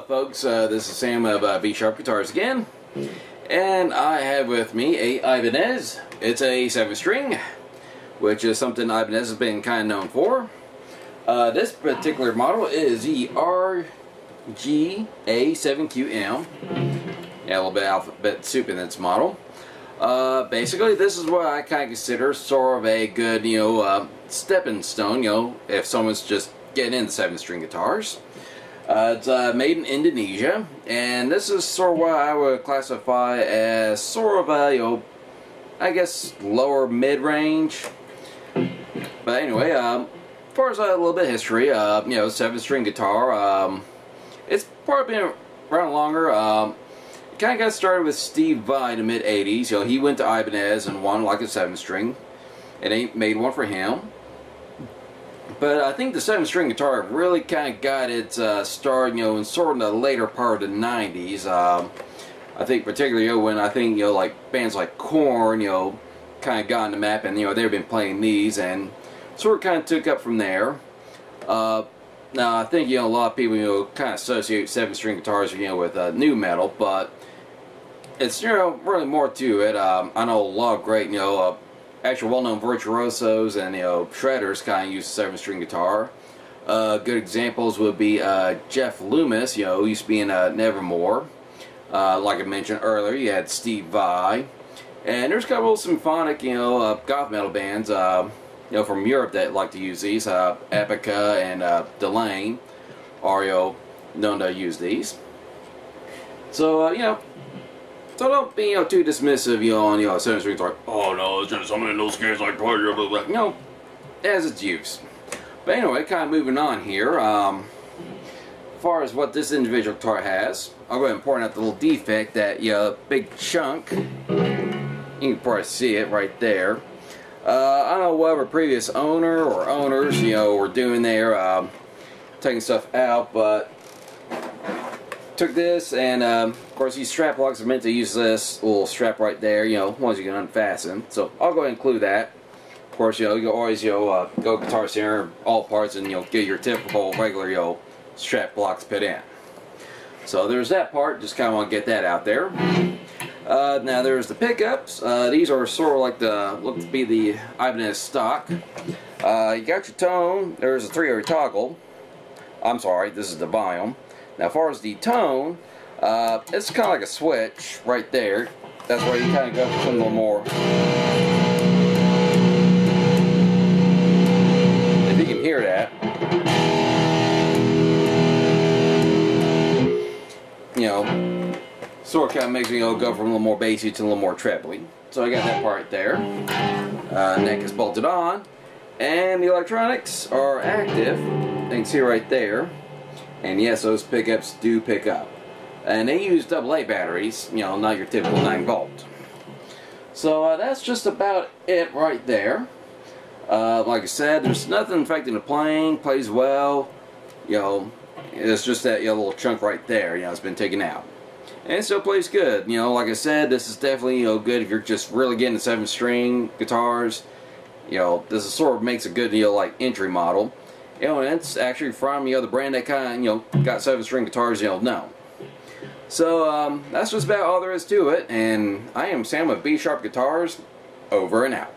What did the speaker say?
Hello folks, this is Sam of B Sharp Guitars again, and I have with me a Ibanez. It's a 7-string, which is something Ibanez has been kind of known for. This particular model is the RGA7QM. Yeah, a little bit alphabet soup in this model. Basically, this is what I kind of consider sort of a good, stepping stone, if someone's just getting into 7-string guitars. It's made in Indonesia, and this is sort of what I would classify as sort of a, I guess lower mid-range. But anyway, as far as a little bit of history, 7-string guitar, it's probably been around longer. It kind of got started with Steve Vai in the mid-80s. He went to Ibanez and won like a 7-string, and they made one for him. But I think the 7-string guitar really kind of got its start, in sort of the later part of the 90s. I think particularly when I think like bands like Korn, kind of got on the map, and they've been playing these, and sort of kind of took up from there. Now I think a lot of people kind of associate 7-string guitars with nu metal, but it's really more to it. I know a lot of great actual well-known virtuosos and shredders kind of use a 7-string guitar. Good examples would be Jeff Loomis, who used to be in Nevermore. Like I mentioned earlier, you had Steve Vai, and there's a couple of symphonic, goth metal bands, from Europe that like to use these. Epica and Delane are known to use these. So so don't be too dismissive on 7-string guitar. Oh no, it's just some of those guys like it has its use. But anyway, kind of moving on here. As far as what this individual guitar has, I'll go ahead and point out the little defect, that big chunk. You can probably see it right there. I don't know whatever previous owner or owners were doing there, taking stuff out, but took this, and of course these strap locks are meant to use this little strap right there, once you can unfasten. So I'll go ahead and include that. Of course, you can always go Guitar Center, all parts, and get your typical regular strap blocks put in. So there's that part. Just kind of want to get that out there. Now there's the pickups. These are sort of like look to be the Ibanez stock. You got your tone. There's a 3-area toggle. I'm sorry, this is the volume. Now, as far as the tone, it's kind of like a switch right there. That's where you kind of go for some little more. If you can hear that, sort of kind of makes me go from a little more bassy to a little more trebly. So I got that part there. Neck is bolted on, and the electronics are active. You can see right there. And yes, those pickups do pick up. And they use AA batteries, not your typical 9-volt. So that's just about it right there. Like I said, there's nothing affecting the playing. Plays well. It's just that little chunk right there, it's been taken out. And it still plays good. Like I said, this is definitely good if you're just really getting 7-string guitars. This is sort of makes a good like entry model. And it's actually from the brand that kind of got 7-string guitars know. So that's just about all there is to it. And I am Sam of B Sharp Guitars. Over and out.